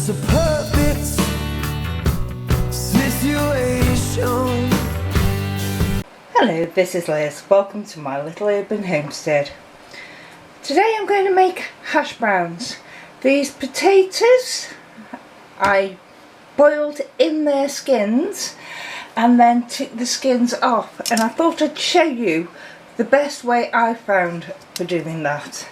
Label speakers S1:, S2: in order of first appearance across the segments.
S1: just a perfect situation.
S2: Hello, this is Liz. Welcome to my little urban homestead. Today I'm going to make hash browns. These potatoes I boiled in their skins and then took the skins off, and I thought I'd show you the best way I found for doing that.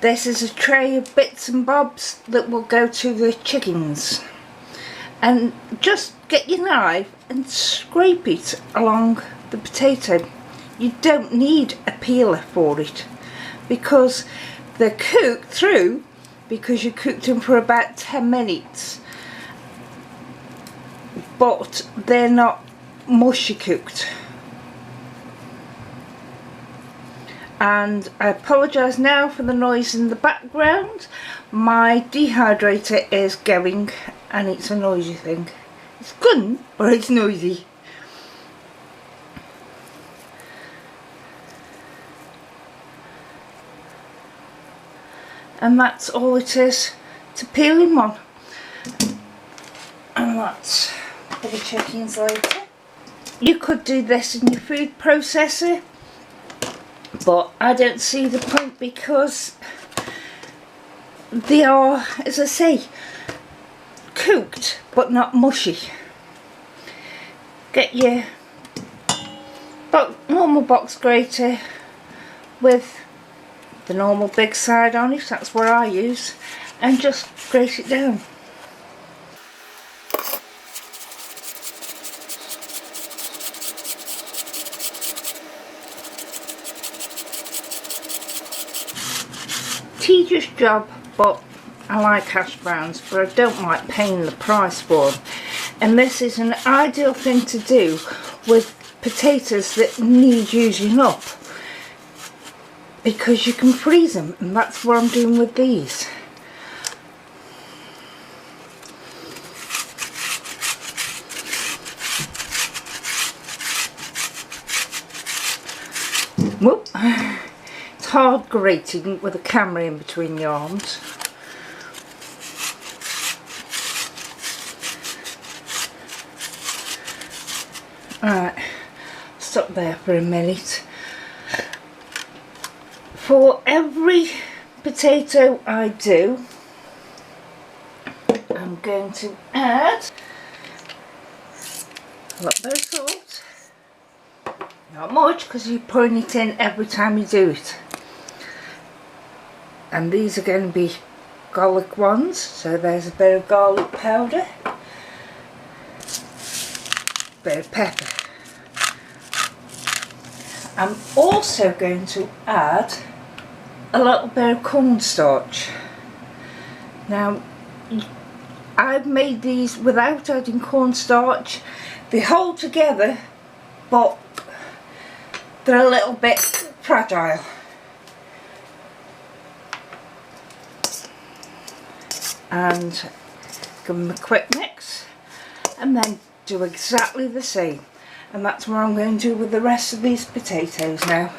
S2: This is a tray of bits and bobs that will go to the chickens, and just get your knife and scrape it along the potato. You don't need a peeler for it because they're cooked through, because you cooked them for about 10 minutes, but they're not mushy cooked. And I apologise now for the noise in the background. My dehydrator is going and it's a noisy thing. It's good, but it's noisy. And that's all it is to peel him on. And that's for the chickens later. You could do this in your food processor, but I don't see the point because they are, as I say, cooked but not mushy. Get your normal box grater with the normal big side on it, that's what I use, and just grate it down. Tedious job, but I like hash browns, but I don't like paying the price for them. And this is an ideal thing to do with potatoes that need using up, because you can freeze them, and that's what I'm doing with these. Whoop. It's hard grating with a camera in between your arms. Alright, stop there for a minute. For every potato I do, I'm going to add a little bit of salt. Not much, because you're putting it in every time you do it. And these are going to be garlic ones, so there's a bit of garlic powder, a bit of pepper. I'm also going to add a little bit of cornstarch. Now, I've made these without adding cornstarch. They hold together, but they're a little bit fragile. And give them a quick mix, and then do exactly the same. And that's what I'm going to do with the rest of these potatoes now.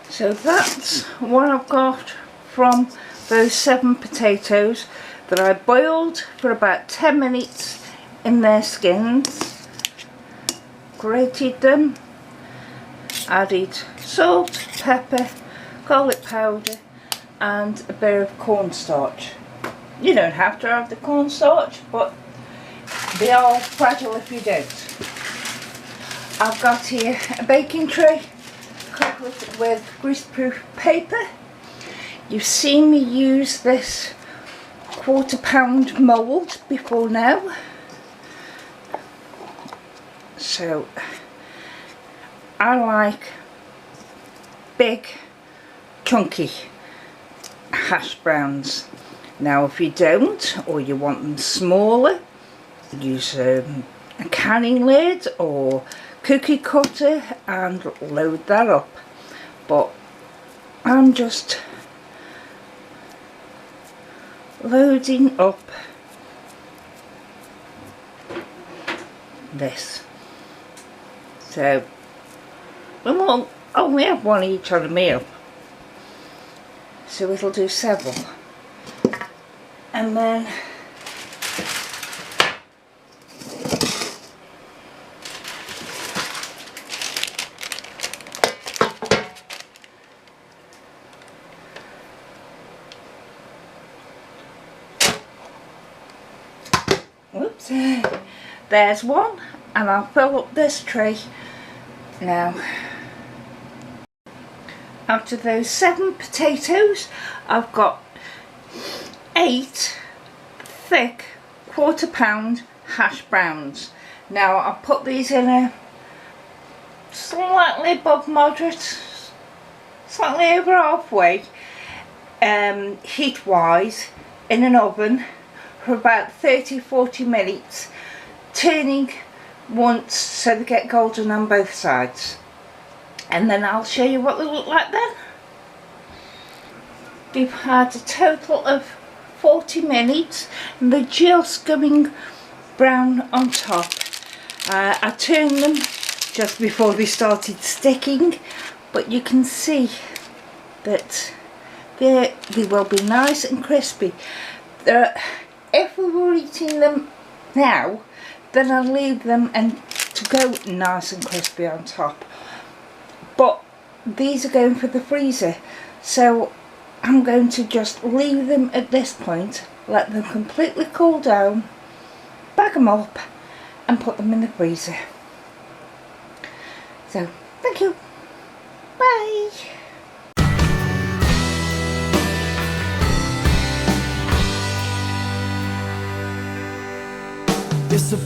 S2: So that's what I've got from those 7 potatoes that I boiled for about 10 minutes in their skins, grated them, added salt, pepper, garlic powder and a bit of cornstarch. You don't have to have the cornstarch, but they are fragile if you don't. I've got here a baking tray covered with greaseproof paper. You've seen me use this 1/4 pound mould before now. So I like big, chunky hash browns. Now if you don't, or you want them smaller, use a canning lid or cookie cutter and load that up. But I'm just loading up this. So we won't only have one each on a meal, so it'll do several. And then whoops, there's one, and I'll fill up this tray now. Out of those 7 potatoes, I've got 8 thick £1/4 hash browns. Now I'll put these in a slightly above moderate, slightly over halfway heat wise in an oven for about 30-40 minutes, turning once so they get golden on both sides, and then I'll show you what they look like then. We've had a total of 40 minutes and they're just going brown on top. I turned them just before they started sticking, but you can see that they will be nice and crispy. If we were eating them now, then I'll leave them and to go nice and crispy on top, but these are going for the freezer, so I'm going to just leave them at this point, let them completely cool down, bag them up and put them in the freezer. So thank you, bye.
S1: It's a